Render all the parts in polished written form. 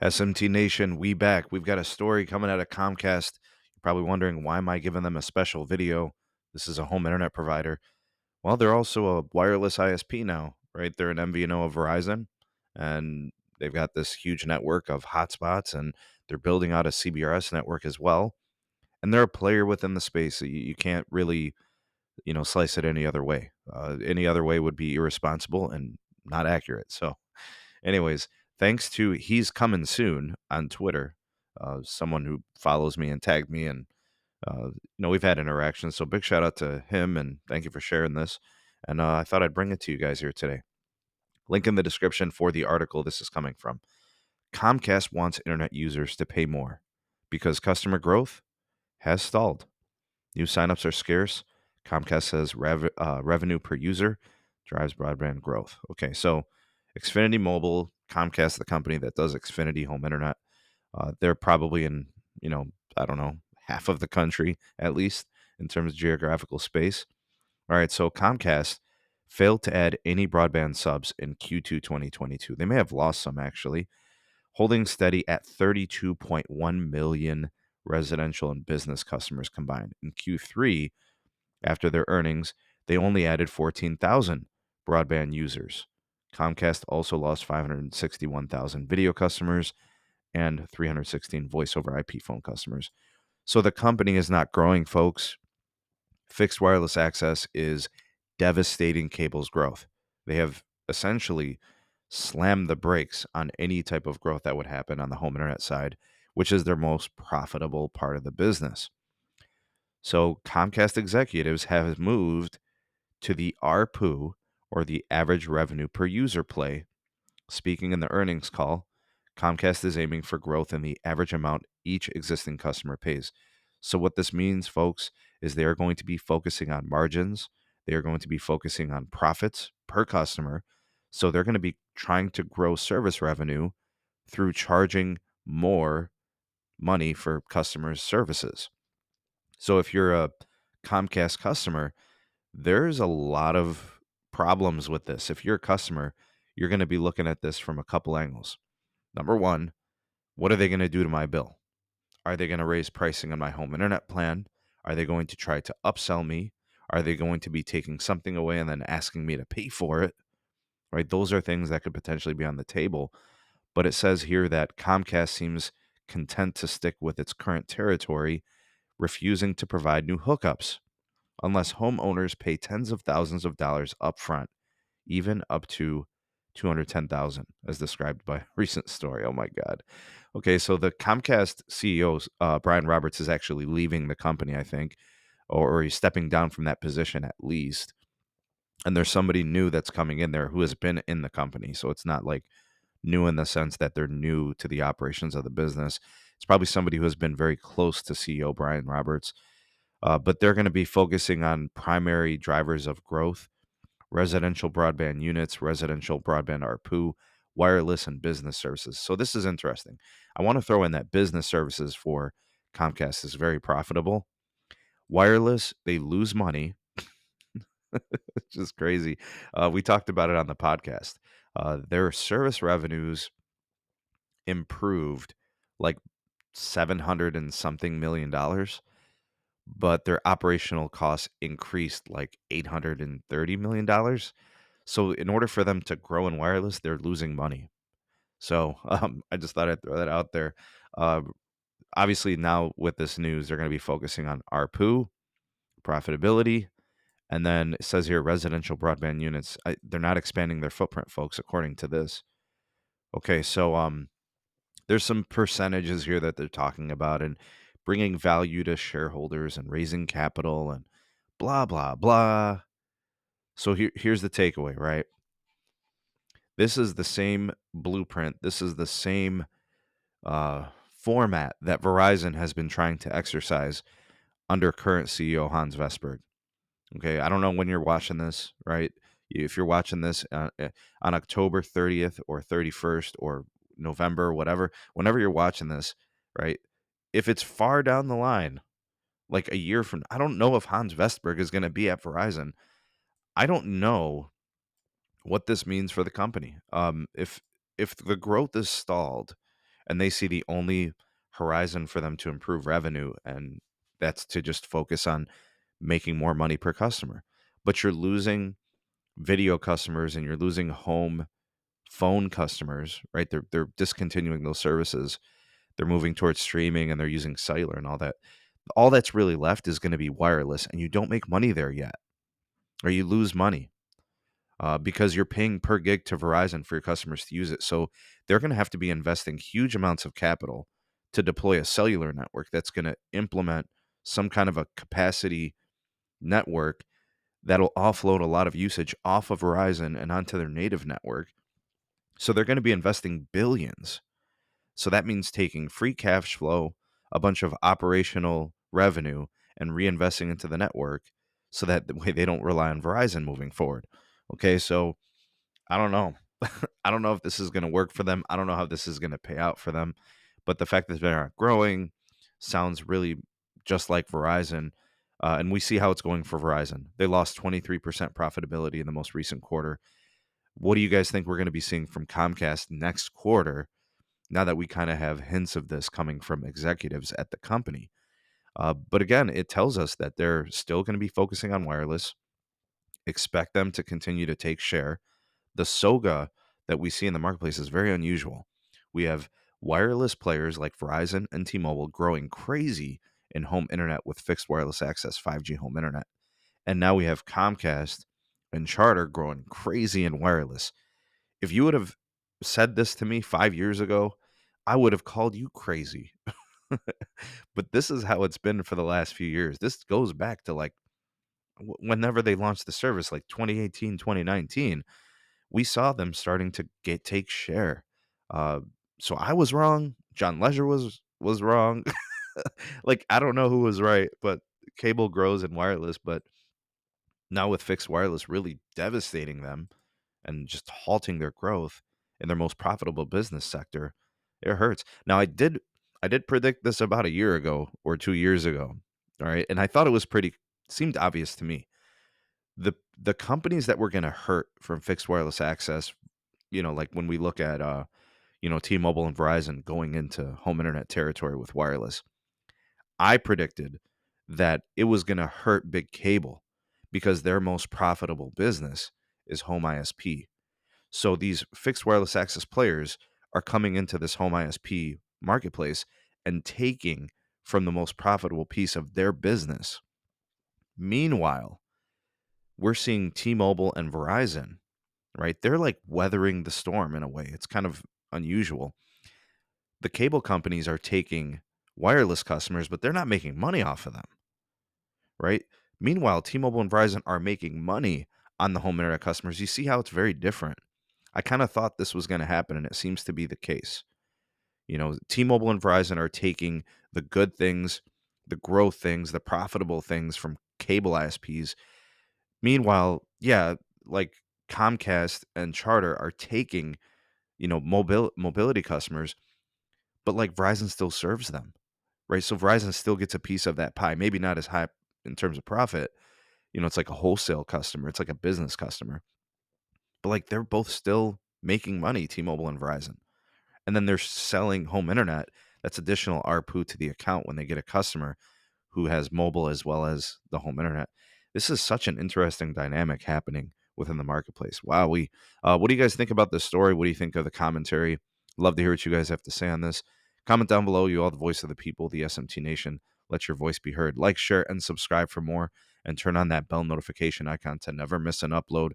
SMT Nation, we back. We've got a story coming out of Comcast. You're probably wondering, why am I giving them a special video? This is a home internet provider. Well, they're also a wireless ISP now, right? They're an MVNO of Verizon, and they've got this huge network of hotspots, and they're building out a CBRS network as well. And they're a player within the space. You can't really, slice it any other way. Any other way would be irresponsible and not accurate. So, anyways, thanks to He's Coming Soon on Twitter, someone who follows me and tagged me, and we've had interactions. So big shout out to him, and thank you for sharing this. And I thought I'd bring it to you guys here today. Link in the description for the article this is coming from. Comcast wants internet users to pay more because customer growth has stalled. New signups are scarce. Comcast says revenue per user drives broadband growth. Okay, so Xfinity Mobile, Comcast, the company that does Xfinity Home Internet, they're probably in, I don't know, half of the country at least in terms of geographical space. All right, so Comcast failed to add any broadband subs in Q2 2022. They may have lost some actually, holding steady at 32.1 million residential and business customers combined. In Q3, after their earnings, they only added 14,000 broadband users. Comcast also lost 561,000 video customers and 316 voice over IP phone customers. So the company is not growing, folks. Fixed wireless access is devastating cable's growth. They have essentially slammed the brakes on any type of growth that would happen on the home internet side, which is their most profitable part of the business. So Comcast executives have moved to the ARPU, or the average revenue per user play. Speaking in the earnings call, Comcast is aiming for growth in the average amount each existing customer pays. So, what this means, folks, is they are going to be focusing on margins. They are going to be focusing on profits per customer. So, they're going to be trying to grow service revenue through charging more money for customers' services. So, if you're a Comcast customer, there's a lot of problems with this. If you're a customer, you're going to be looking at this from a couple angles. Number one, what are they going to do to my bill? Are they going to raise pricing on my home internet plan? Are they going to try to upsell me? Are they going to be taking something away and then asking me to pay for it? Right? Those are things that could potentially be on the table. But it says here that Comcast seems content to stick with its current territory, refusing to provide new hookups unless homeowners pay tens of thousands of dollars upfront, even up to 210,000, as described by a recent story. Oh my God. Okay, so the Comcast CEO, Brian Roberts, is actually leaving the company, I think, or he's stepping down from that position at least. And there's somebody new that's coming in there who has been in the company. So it's not like new in the sense that they're new to the operations of the business. It's probably somebody who has been very close to CEO Brian Roberts. But they're going to be focusing on primary drivers of growth: residential broadband units, residential broadband ARPU, wireless, and business services. So this is interesting. I want to throw in that business services for Comcast is very profitable. Wireless, they lose money. It's just crazy. We talked about it on the podcast. Their service revenues improved like 700 and something $1 million, but their operational costs increased like $830 million. So in order for them to grow in wireless, they're losing money. So I just thought I'd throw that out there. Uh, Obviously, now with this news, they're going to be focusing on ARPU, profitability, and then it says here residential broadband units. They're not expanding their footprint, folks, according to this. Okay, so there's some percentages here that they're talking about, and bringing value to shareholders and raising capital and blah blah blah. So here's the takeaway, right? This is the same blueprint. This is the same format that Verizon has been trying to exercise under current CEO Hans Vestberg. Okay, I don't know when you're watching this, right? If you're watching this on October 30th or 31st or November, whatever, whenever you're watching this, right? If it's far down the line, like a year from, I don't know if Hans Vestberg is going to be at Verizon. I don't know what this means for the company. If the growth is stalled and they see the only horizon for them to improve revenue, and that's to just focus on making more money per customer. But you're losing video customers and you're losing home phone customers, right? They're discontinuing those services. They're moving towards streaming and they're using cellular and all that. All that's really left is going to be wireless, and you don't make money there yet, or you lose money because you're paying per gig to Verizon for your customers to use it. So they're going to have to be investing huge amounts of capital to deploy a cellular network that's going to implement some kind of a capacity network that'll offload a lot of usage off of Verizon and onto their native network. So they're going to be investing billions. So that means taking free cash flow, a bunch of operational revenue, and reinvesting into the network so that the way they don't rely on Verizon moving forward. Okay, so I don't know. I don't know if this is going to work for them. I don't know how this is going to pay out for them. But the fact that they're not growing sounds really just like Verizon. And we see how it's going for Verizon. They lost 23% profitability in the most recent quarter. What do you guys think we're going to be seeing from Comcast next quarter now that we kind of have hints of this coming from executives at the company? But again, it tells us that they're still going to be focusing on wireless. Expect them to continue to take share. The SOGA that we see in the marketplace is very unusual. We have wireless players like Verizon and T-Mobile growing crazy in home internet with fixed wireless access 5G home internet. And now we have Comcast and Charter growing crazy in wireless. If you would have said this to me 5 years ago, I would have called you crazy. But this is how it's been for the last few years. This goes back to like whenever they launched the service, like 2018, 2019. We saw them starting to take share. Uh, so I was wrong. John Leisure was wrong. Like I don't know who was right, but cable grows in wireless. But now with fixed wireless really devastating them and just halting their growth in their most profitable business sector, it hurts. Now I did predict this about a year ago or 2 years ago. All right, and I thought it was pretty seemed obvious to me. The companies that were going to hurt from fixed wireless access, like when we look at T-Mobile and Verizon going into home internet territory with wireless, I predicted that it was going to hurt big cable because their most profitable business is home ISP. So these fixed wireless access players are coming into this home ISP marketplace and taking from the most profitable piece of their business. Meanwhile, we're seeing T-Mobile and Verizon, right? They're like weathering the storm in a way. It's kind of unusual. The cable companies are taking wireless customers, but they're not making money off of them, right? Meanwhile, T-Mobile and Verizon are making money on the home internet customers. You see how it's very different. I kind of thought this was going to happen, and it seems to be the case. T-Mobile and Verizon are taking the good things, the growth things, the profitable things from cable ISPs. Meanwhile, yeah, like Comcast and Charter are taking, mobility customers, but like Verizon still serves them, right? So Verizon still gets a piece of that pie, maybe not as high in terms of profit. It's like a wholesale customer, it's like a business customer, but like they're both still making money, T-Mobile and Verizon. And then they're selling home internet. That's additional ARPU to the account when they get a customer who has mobile as well as the home internet. This is such an interesting dynamic happening within the marketplace. Wow, what do you guys think about this story? What do you think of the commentary? Love to hear what you guys have to say on this. Comment down below. You all the voice of the people, the SMT Nation. Let your voice be heard. Like, share, and subscribe for more. And turn on that bell notification icon to never miss an upload.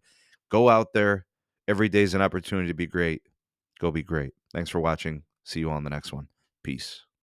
Go out there. Every day is an opportunity to be great. Go be great. Thanks for watching. See you on the next one. Peace.